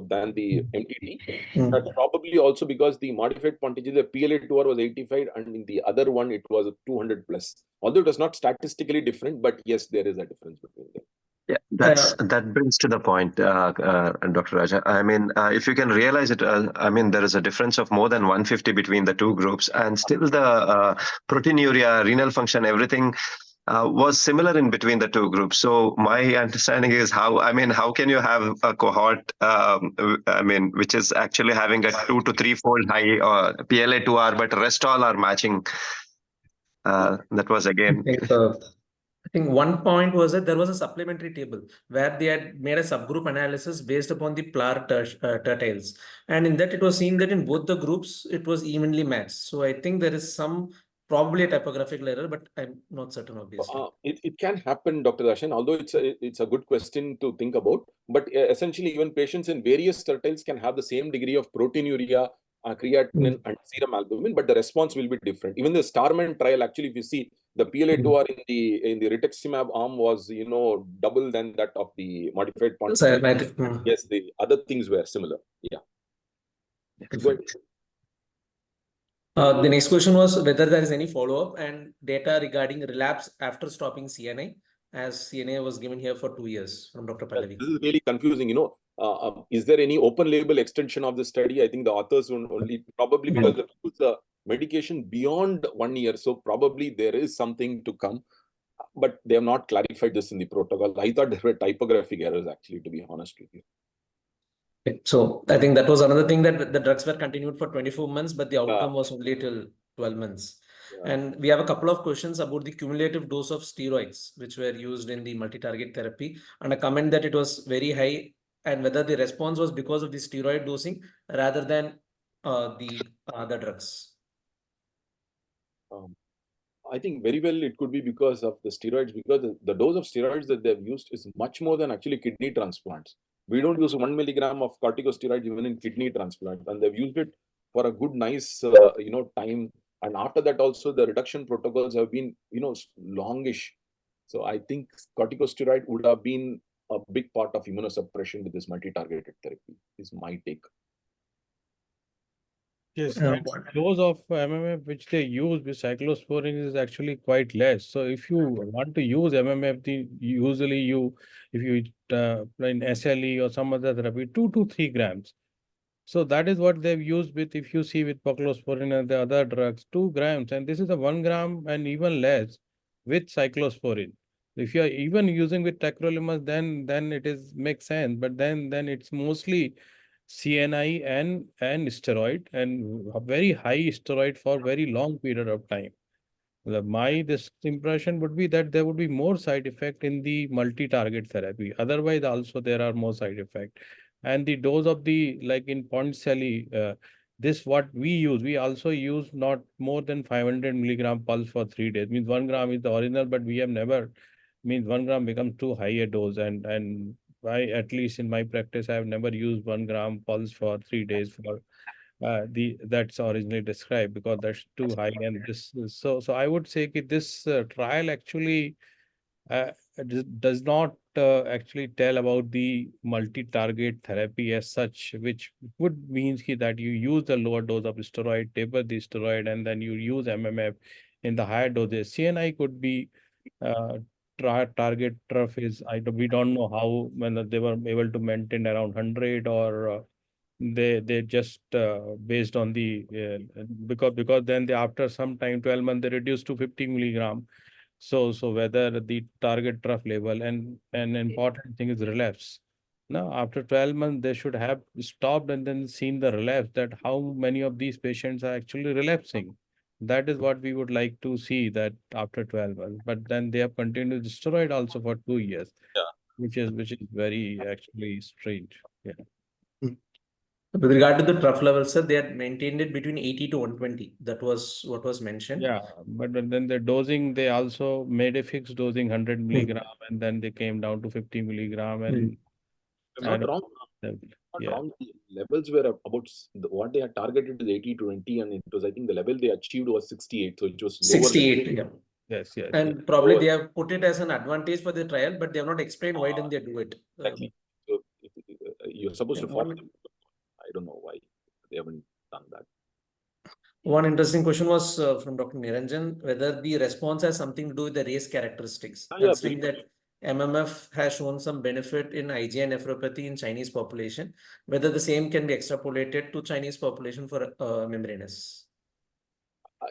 than the MTT. That's probably also because the modified Ponticelli, the PLA2R was 85, and in the other one it was 200 plus. Although it was not statistically different, but yes, there is a difference between them. Yeah, that brings to the point, Dr. Raja. I mean, if you can realize it, I mean, there is a difference of more than 150 between the two groups, and still the proteinuria, renal function, everything was similar in between the two groups. So my understanding is how can you have a cohort, I mean, which is actually having a 2 to 3-fold high PLA2R, but rest all are matching. That was again. I think one point was that there was a supplementary table where they had made a subgroup analysis based upon the Plar tertiles. And in that, it was seen that in both the groups, it was evenly matched. So I think there is probably a typographical error, but I'm not certain, obviously. It can happen, Dr. Darshan, although it's a good question to think about. But essentially, even patients in various tertiles can have the same degree of proteinuria, creatinine, and serum albumin, but the response will be different. Even the Starman trial, actually, if you see, the PLA2R in the rituximab arm was double than that of the modified Ponticelli. Yes, the other things were similar. Yeah. Good. The next question was whether there is any follow-up and data regarding relapse after stopping CNI, as CNI was given here for 2 years from Dr. Pallavi. This is really confusing. Is there any open label extension of the study? I think the authors only probably because they use the medication beyond 1 year. So probably there is something to come, but they have not clarified this in the protocol. I thought there were typographic errors, actually, to be honest with you. So I think that was another thing, that the drugs were continued for 24 months, but the outcome was only till 12 months. Yeah. And we have a couple of questions about the cumulative dose of steroids, which were used in the multi-target therapy, and a comment that it was very high, and whether the response was because of the steroid dosing rather than the other drugs. I think very well it could be because of the steroids, because the dose of steroids that they've used is much more than actually kidney transplants. We don't use 1 milligram of corticosteroid even in kidney transplant, and they've used it for a good, nice, time. And after that, also the reduction protocols have been, longish. So I think corticosteroid would have been a big part of immunosuppression with this multi-targeted therapy. Is my take. Yes, and dose of MMF which they use with cyclosporine is actually quite less. So if you want to use MMF, usually if you in SLE or some other therapy, 2 to 3 grams. So that is what they've used with, if you see with cyclosporine and the other drugs, 2 grams, and this is a 1 gram and even less with cyclosporine. If you are even using with tacrolimus, then it makes sense, but then it's mostly CNI and steroid, and a very high steroid for very long period of time. This impression would be that there would be more side effect in the multi-target therapy. Otherwise, also there are more side effect. And the dose of like in Ponticelli, this what we also use not more than 500 milligram pulse for 3 days. Means 1 gram is the original, but we have never, 1 gram becomes too high a dose, and at least in my practice, I have never used 1 gram pulse for 3 days for that's originally described, because that's too high. And this so I would say that this trial actually does not actually tell about the multi-target therapy as such, which would mean that you use the lower dose of steroid, taper the steroid, and then you use MMF in the higher doses. CNI could be target trough is, we don't know how, when they were able to maintain around 100, or they just based on the because then after some time, 12 months, they reduced to 50 milligram. So whether the target trough level, and an important thing is relapse. Now, after 12 months, they should have stopped and then seen the relapse, that how many of these patients are actually relapsing. That is what we would like to see, that after 12 months. But then they have continued the steroid also for 2 years, which is very actually strange. Yeah. With regard to the trough level, sir, they had maintained it between 80 to 120. That was what was mentioned. Yeah, but then the dosing, they also made a fixed dosing 100 milligram, and then they came down to 50 milligram. And not wrong. Wrong. The levels were about what they had targeted is 80-20, and it was, I think the level they achieved was 68. So it was lower. 68, yeah. Yes, yes, yes. And probably So they have put it as an advantage for the trial, but they have not explained why didn't they do it. exactly. So you're supposed to Yeah, follow. I don't know why they haven't done that. One interesting question was from Dr. Niranjan, whether the response has something to do with the race characteristics, Yeah, considering that MMF has shown some benefit in IgA nephropathy in Chinese population, whether the same can be extrapolated to Chinese population for membranous.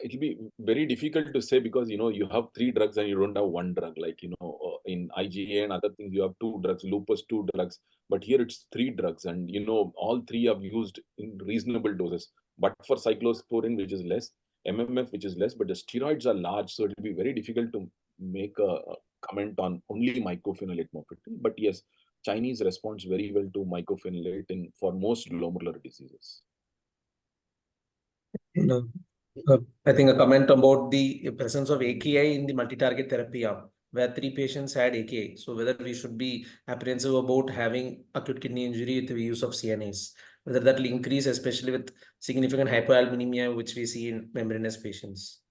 it'll be very difficult to say because you have 3 drugs and you don't have 1 drug. Like in IgA and other things, you have 2 drugs, lupus 2 drugs, but here it's 3 drugs, and all 3 are used in reasonable doses. But for cyclosporine, which is less, MMF, which is less, but the steroids are large, so it'll be very difficult to make a comment on only mycophenolate mofetil. But yes, Chinese responds very well to mycophenolate for most glomerular diseases. No. I think a comment about the presence of AKI in the multi-target therapy arm, where 3 patients had AKI. So whether we should be apprehensive about having acute kidney injury with the use of CNAs, whether that will increase, especially with significant hypoalbuminemia, which we see in membranous patients.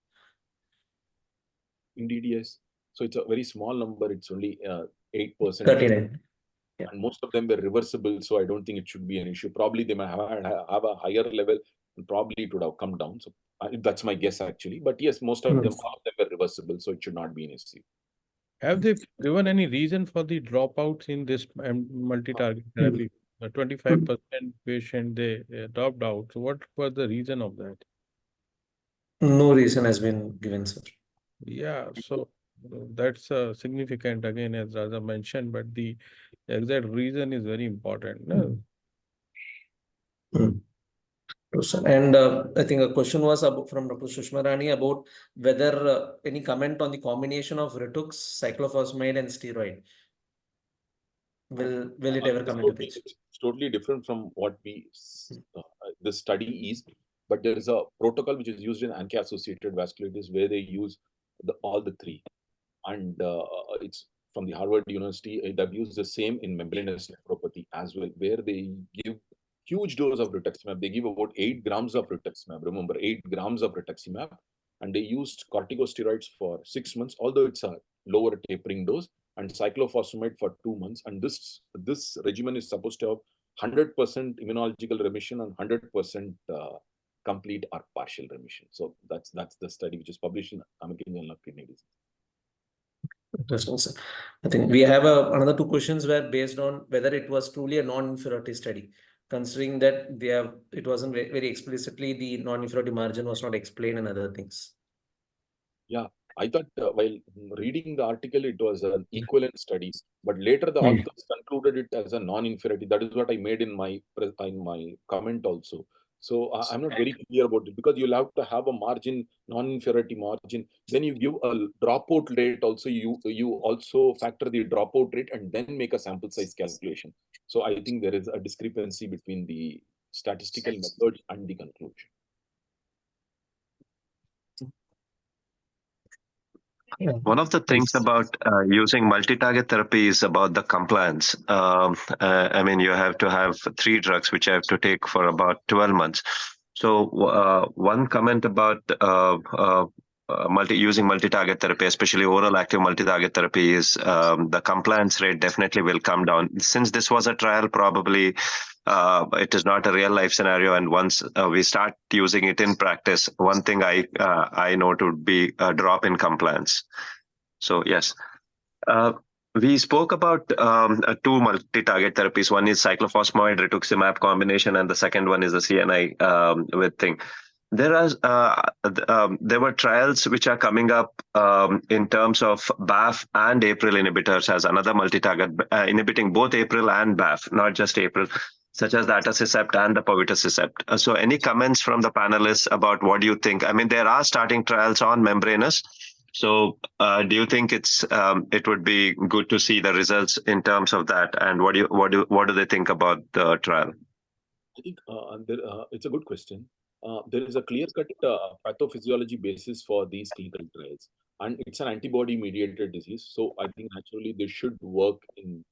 Indeed, yes. So it's a very small number. It's only 8%. 39. Yeah. And most of them were reversible, so I don't think it should be an issue. Probably they might have a higher level, and probably it would have come down. So that's my guess, actually. But yes, most of them, all of them were reversible, so it should not be an issue. Have they given any reason for the dropouts in this multi-target therapy? 25% patient they dropped out. So what was the reason of that? No reason has been given, sir. Yeah, so that's significant again, as Raja mentioned, but the exact reason is very important. No? And I think a question was from Dr. Sushma Rani about whether any comment on the combination of Ritux, cyclophosphamide, and steroid. Will it ever come into picture? It's totally different from what the study is, but there is a protocol which is used in ANCA-associated vasculitis where they use all the 3, and it's from the Harvard University. They've used the same in membranous nephropathy as well, where they give huge dose of rituximab. They give about 8 grams of rituximab. Remember, 8 grams of rituximab, and they used corticosteroids for 6 months, although it's a lower tapering dose, and cyclophosphamide for 2 months. And this regimen is supposed to have 100% immunological remission and 100% complete or partial remission. So that's the study which is published in American Journal of Kidney Disease. Interesting, sir. I think we have another 2 questions were based on whether it was truly a non-inferiority study, considering that it wasn't very explicitly the non-inferiority margin was not explained and other things. Yeah, I thought while reading the article, it was an equivalent study, but later the authors concluded it as a non-inferiority. That is what I made in my comment also. So I'm not very clear about it, because you'll have to have a margin, non-inferiority margin. Then you give a dropout rate also. You also factor the dropout rate and then make a sample size calculation. So I think there is a discrepancy between the statistical methods and the conclusion. One of the things about using multi-target therapy is about the compliance. I mean, you have to have 3 drugs, which you have to take for about 12 months. So one comment about using multi-target therapy, especially oral active multi-target therapy, is the compliance rate definitely will come down. Since this was a trial, probably it is not a real life scenario. And once we start using it in practice, one thing I note would be a drop in compliance. So yes. We spoke about 2 multi-target therapies. One is cyclophosphamide rituximab combination, and the second one is the CNI with thing. There were trials which are coming up in terms of BAF and APRIL inhibitors as another multi-target, inhibiting both APRIL and BAF, not just APRIL, such as the atacicept and the povetacicept. So any comments from the panelists about what do you think? I mean, there are starting trials on membranous. So do you think it would be good to see the results in terms of that? And what do they think about the trial? I think it's a good question. There is a clear-cut pathophysiology basis for these clinical trials, and it's an antibody-mediated disease. So I think naturally they should work in,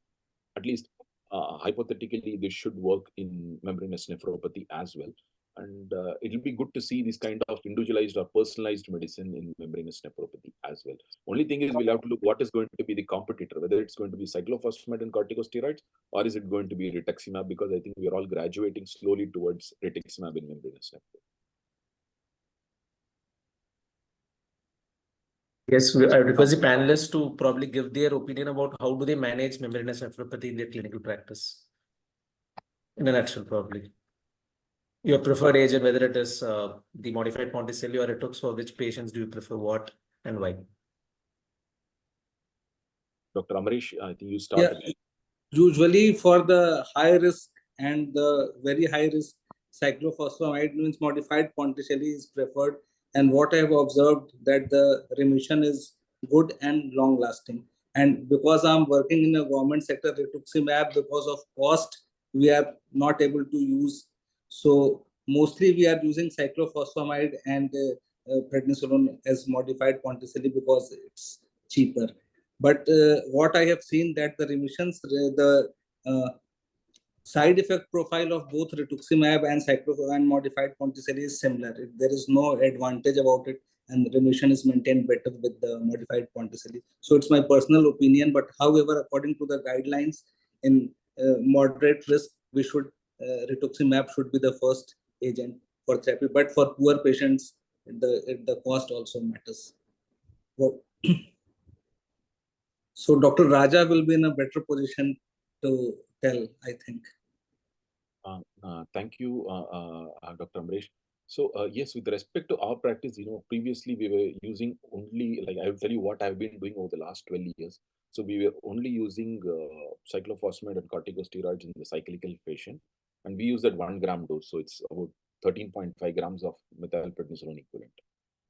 at least hypothetically, they should work in membranous nephropathy as well. And it'll be good to see this kind of individualized or personalized medicine in membranous nephropathy as well. Only thing is we'll have to look what is going to be the competitor, whether it's going to be cyclophosphamide and corticosteroids, or is it going to be rituximab, because I think we are all graduating slowly towards rituximab in membranous nephropathy. Yes, I request the panelists to probably give their opinion about how do they manage membranous nephropathy in their clinical practice. In a nutshell, probably. Your preferred agent, whether it is the modified Ponticelli or Rituximab, for which patients do you prefer what and why? Dr. Amrish, I think you started. Yeah, usually for the high risk and the very high risk, cyclophosphamide means modified Ponticelli is preferred. And what I have observed that the remission is good and long lasting. And because I'm working in a government sector, rituximab, because of cost, we are not able to use. So mostly we are using cyclophosphamide and prednisolone as modified Ponticelli because it's cheaper. But what I have seen that the remissions, the side effect profile of both rituximab and cyclophosphamide and modified Ponticelli is similar. There is no advantage about it, and remission is maintained better with the modified Ponticelli. So it's my personal opinion. But however, according to the guidelines, in moderate risk, we should rituximab should be the first agent for therapy. But for poor patients, the cost also matters. Well, so Dr. Raja will be in a better position to tell, I think. Thank you, Dr. Amrish. So yes, with respect to our practice, previously we were using only, like I will tell you what I've been doing over the last 12 years. So we were only using cyclophosphamide and corticosteroids in the cyclical patient, and we use that 1 gram dose. So it's about 13.5 grams of methylprednisolone equivalent.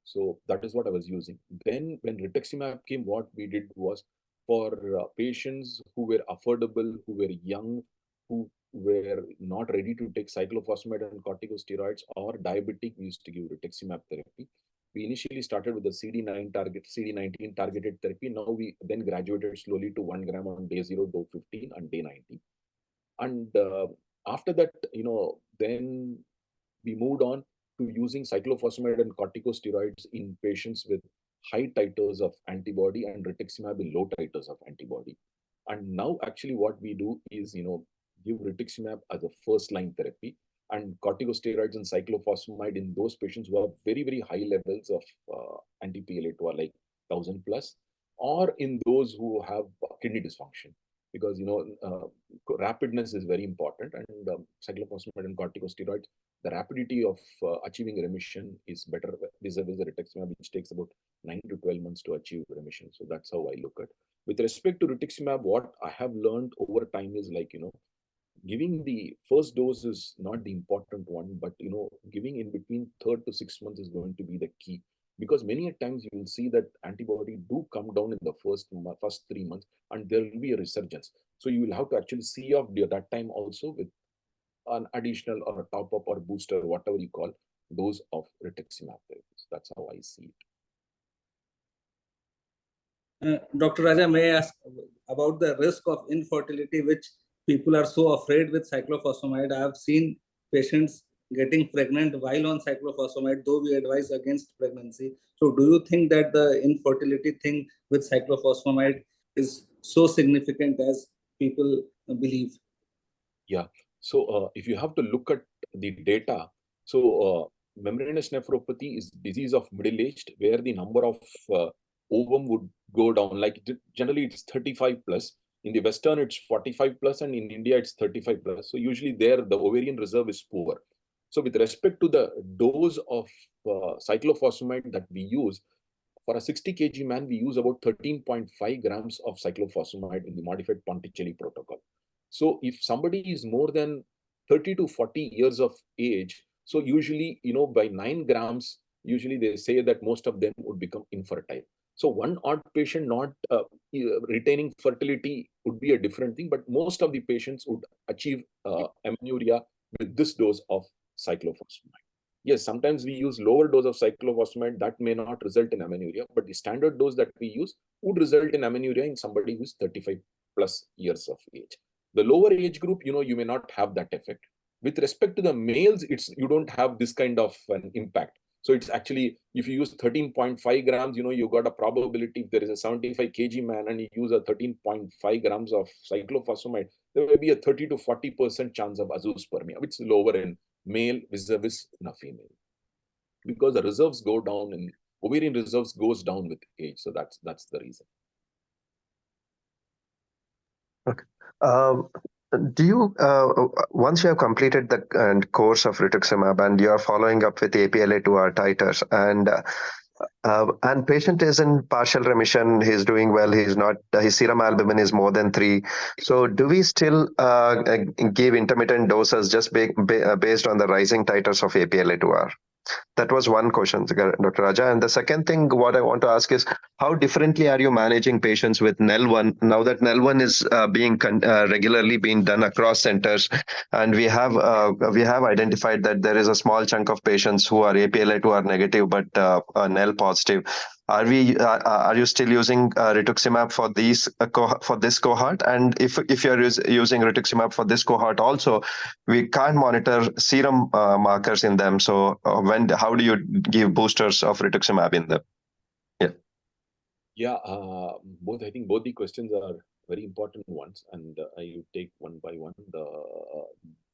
So that is what I was using. Then when rituximab came, what we did was for patients who were affordable, who were young, who were not ready to take cyclophosphamide and corticosteroids, or diabetic, we used to give rituximab therapy. We initially started with the CD19 targeted therapy. Now we then graduated slowly to 1 gram on day 0, day 15, and day 90. And after that, then we moved on to using cyclophosphamide and corticosteroids in patients with high titers of antibody and rituximab in low titers of antibody. And now actually what we do is, give rituximab as a first-line therapy, and corticosteroids and cyclophosphamide in those patients who have very, very high levels of anti-PLA2R, like 1000 plus, or in those who have kidney dysfunction. Because, rapidness is very important, and cyclophosphamide and corticosteroids, the rapidity of achieving remission is better vis-a-vis the rituximab, which takes about 9 to 12 months to achieve remission. So that's how I look at. With respect to rituximab, what I have learned over time is giving the first dose is not the important one, but giving in between 3rd to 6 months is going to be the key. Because many a times you will see that antibody do come down in the first 3 months, and there will be a resurgence. So you will have to actually see off that time also with an additional or a top up or booster, whatever you call, dose of rituximab therapies. That's how I see it. Dr. Raja, may I ask about the risk of infertility, which people are so afraid with cyclophosphamide? I have seen patients getting pregnant while on cyclophosphamide, though we advise against pregnancy. So do you think that the infertility thing with cyclophosphamide is so significant as people believe? Yeah. So if you have to look at the data, so membranous nephropathy is disease of middle-aged, where the number of ovum would go down. Like generally it's 35 plus. In the Western, it's 45 plus, and in India, it's 35 plus. So usually there, the ovarian reserve is poor. So with respect to the dose of cyclophosphamide that we use, for a 60 kg man, we use about 13.5 grams of cyclophosphamide in the modified Ponticelli protocol. So if somebody is more than 30 to 40 years of age, so usually, by 9 grams, usually they say that most of them would become infertile. So one odd patient not retaining fertility would be a different thing, but most of the patients would achieve amenorrhea with this dose of cyclophosphamide. Yes, sometimes we use lower dose of cyclophosphamide that may not result in amenorrhea, but the standard dose that we use would result in amenorrhea in somebody who is 35 plus years of age. The lower age group, you may not have that effect. With respect to the males, you don't have this kind of an impact. So it's actually, if you use 13.5 grams, you got a probability, if there is a 75 kg man and you use a 13.5 grams of cyclophosphamide, there will be a 30 to 40% chance of azoospermia, which is lower in male vis-a-vis in a female. Because the reserves go down and ovarian reserves goes down with age. So that's the reason. Okay. Do you, once you have completed the course of rituximab and you are following up with APLA2R titers, and patient is in partial remission, he's doing well, he's not, his serum albumin is more than 3. So do we still give intermittent doses just based on the rising titers of APLA2R? That was one question, Dr. Raja. And the second thing, what I want to ask is, how differently are you managing patients with NEL1 now that NEL1 is being regularly being done across centers, and we have identified that there is a small chunk of patients who are APLA2R negative but NEL positive. Are you still using rituximab for this cohort? And if you're using rituximab for this cohort also, we can't monitor serum markers in them. So how do you give boosters of rituximab in them? Yeah, I think both the questions are very important ones, and I will take one by one.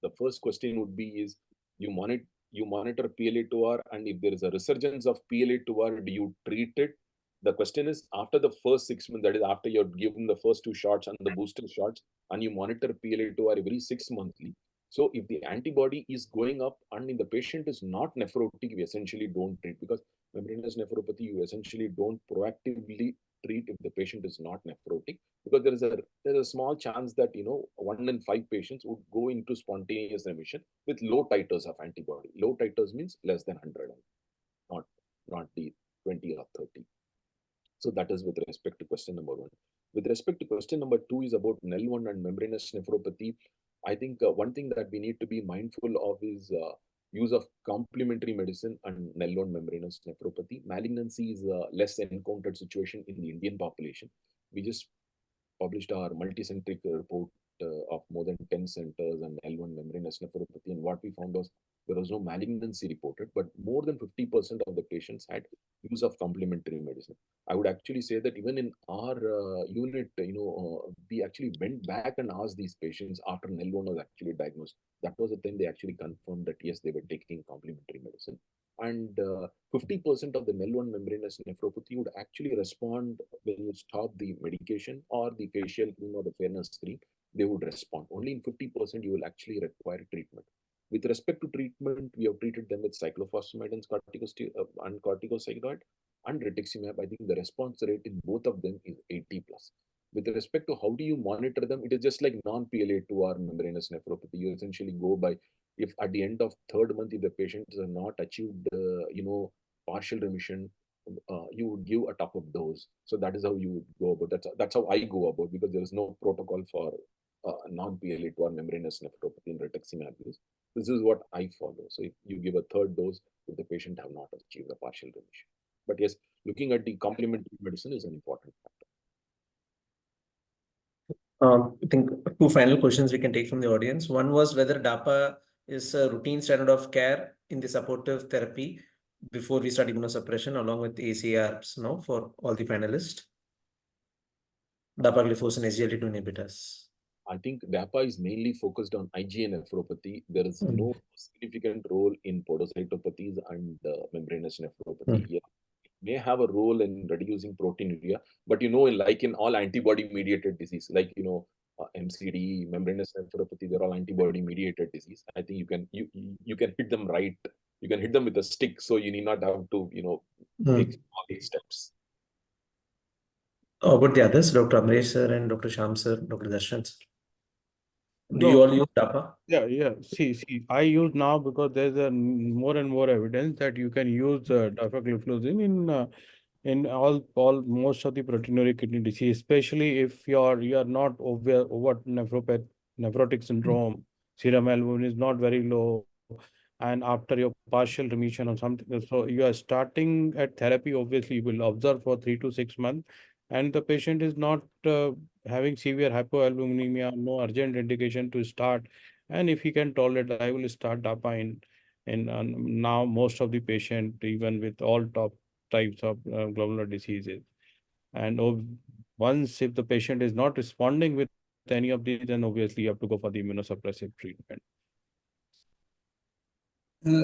The first question would be is you monitor PLA2R, and if there is a resurgence of PLA2R, do you treat it? The question is, after the first 6 months, that is after you've given the first 2 shots and the booster shots, and you monitor PLA2R every 6 monthly. So if the antibody is going up and if the patient is not nephrotic, we essentially don't treat, because membranous nephropathy, you essentially don't proactively treat if the patient is not nephrotic, because there's a small chance that 1 in 5 patients would go into spontaneous remission with low titers of antibody. Low titers means less than 100, not the 20 or 30. So that is with respect to question number 1. With respect to question number 2 is about NEL1 and membranous nephropathy. I think one thing that we need to be mindful of is use of complementary medicine and NEL1 membranous nephropathy. Malignancy is a less encountered situation in the Indian population. We just published our multicentric report of more than 10 centers and L1 membranous nephropathy, and what we found was there was no malignancy reported, but more than 50% of the patients had use of complementary medicine. I would actually say that even in our unit, we actually went back and asked these patients after L1 was actually diagnosed. That was the time they actually confirmed that yes, they were taking complementary medicine. And 50% of the L1 membranous nephropathy would actually respond when you stop the medication or the facial cream or the fairness cream. They would respond. Only in 50% you will actually require treatment. With respect to treatment, we have treated them with cyclophosphamide and corticosteroid and rituximab. I think the response rate in both of them is 80+. With respect to how do you monitor them, it is just like non-PLA2R membranous nephropathy. You essentially go by, if at the end of 3rd month, if the patients have not achieved, partial remission, you would give a top-up dose. So that is how you would go about. That's how I go about, because there is no protocol for non-PLA2R membranous nephropathy in rituximab use. This is what I follow. So if you give a 3rd dose if the patient have not achieved a partial remission. But yes, looking at the complementary medicine is an important factor. I think 2 final questions we can take from the audience. One was whether DAPA is a routine standard of care in the supportive therapy before we start immunosuppression, along with ACRs now for all the finalists. Dapagliflozin SGLT2 inhibitors. I think DAPA is mainly focused on IgA nephropathy. There is no significant role in podocytopathies and membranous nephropathy. Yeah, it may have a role in reducing proteinuria, but like in all antibody-mediated disease, like MCD, membranous nephropathy, they're all antibody-mediated disease. I think you can hit them right. You can hit them with a stick, so you need not have to take all these steps. How about the others, Dr. Amresh sir and Dr. Sham sir, Dr. Darshan sir? Do you all use DAPA? Yeah. See, I use now because there's a more and more evidence that you can use dapagliflozin in most of the proteinuria kidney disease, especially if you are not over nephrotic syndrome, serum albumin is not very low, and after your partial remission or something. So you are starting at therapy, obviously you will observe for 3 to 6 months, and the patient is not having severe hypoalbuminemia, no urgent indication to start And if he can tolerate, I will start DAPA in now most of the patient, even with all top types of glomerular diseases. And once if the patient is not responding with any of these, then obviously you have to go for the immunosuppressive treatment.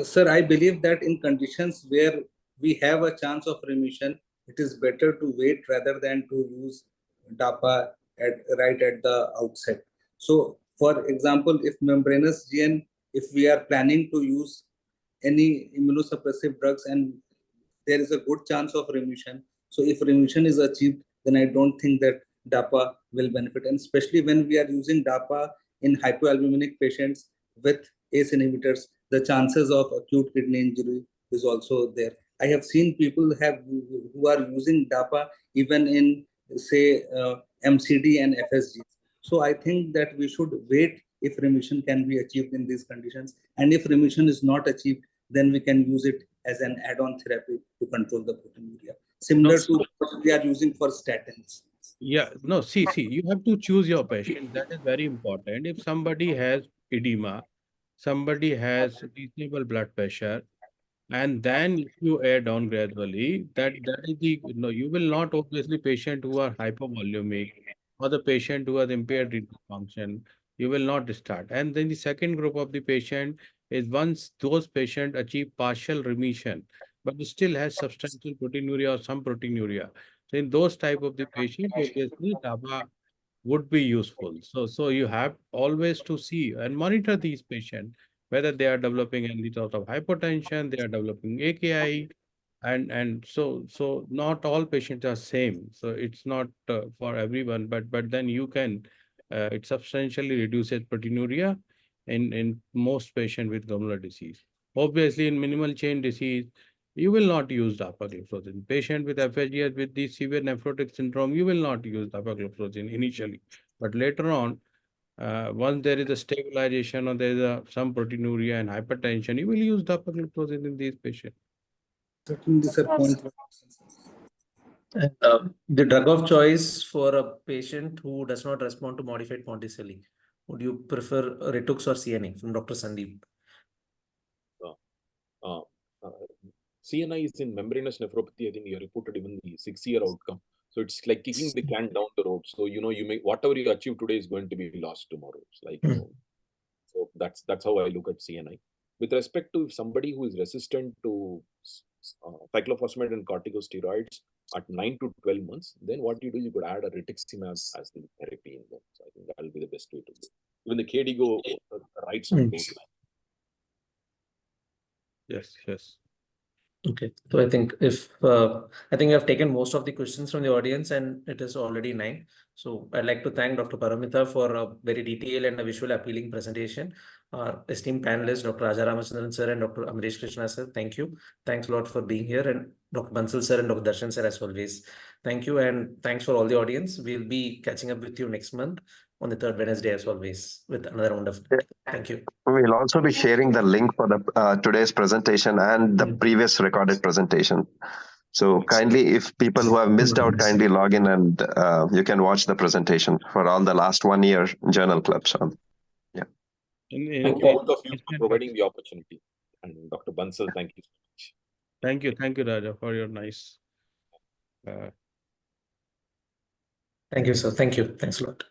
Sir, I believe that in conditions where we have a chance of remission, it is better to wait rather than to use DAPA right at the outset. So, for example, if membranous GN, if we are planning to use any immunosuppressive drugs and there is a good chance of remission, so if remission is achieved, then I don't think that DAPA will benefit. And especially when we are using DAPA in hypoalbuminic patients with ACE inhibitors, the chances of acute kidney injury is also there. I have seen people who are using DAPA even in, say, MCD and FSG. So I think that we should wait if remission can be achieved in these conditions. And if remission is not achieved, then we can use it as an add-on therapy to control the proteinuria, similar to what we are using for statins. Yeah, no, see, you have to choose your patient. That is very important. If somebody has edema, somebody has reasonable blood pressure, and then if you add on gradually, that is the, you will not obviously patient who are hypovolumic or the patient who has impaired renal function, you will not start. And then the second group of the patient is once those patients achieve partial remission, but still has substantial proteinuria or some proteinuria. So in those type of the patient, obviously DAPA would be useful. So you have always to see and monitor these patients, whether they are developing any sort of hypotension, they are developing AKI, and so not all patients are same. So it's not for everyone, but then you can it substantially reduces proteinuria in most patients with glomerular disease. Obviously, in minimal chain disease, you will not use dapagliflozin. Patient with FSGS with the severe nephrotic syndrome, you will not use dapagliflozin initially, but later on, once there is a stabilization or there is some proteinuria and hypertension, you will use dapagliflozin in these patients. Certainly, sir, point. The drug of choice for a patient who does not respond to modified Monticelli, would you prefer Ritux or CNA? From Dr. Sandeep. CNI is in membranous nephropathy. I think you reported even the 6-year outcome. So it's like kicking the can down the road. So you may whatever you achieve today is going to be lost tomorrow. It's like so that's how I look at CNI. With respect to somebody who is resistant to cyclophosphamide and corticosteroids at 9 to 12 months, then what you do, you could add a rituximab as the therapy in them. So I think that will be the best way to do. Even the KDIGO writes on those lines. Yes. Okay, so I think I think I've taken most of the questions from the audience, and it is already 9. So I'd like to thank Dr. Paramita for a very detailed and a visual appealing presentation. Our esteemed panelists, Dr. Raja Ramachandran sir and Dr. Amresh Krishna sir, thank you. Thanks a lot for being here, and Dr. Bansal sir and Dr. Darshan sir as always. Thank you, and thanks for all the audience. We'll be catching up with you next month on the 3rd Wednesday as always with another round of. Thank you. We'll also be sharing the link for the today's presentation and the previous recorded presentation. So kindly, if people who have missed out, kindly log in and you can watch the presentation for all the last 1 year journal clubs. Yeah. Thank you both of you for providing the opportunity. And Dr. Bansal, thank you so much. Thank you, Raja, for your nice. Thank you, sir. Thank you. Thanks a lot.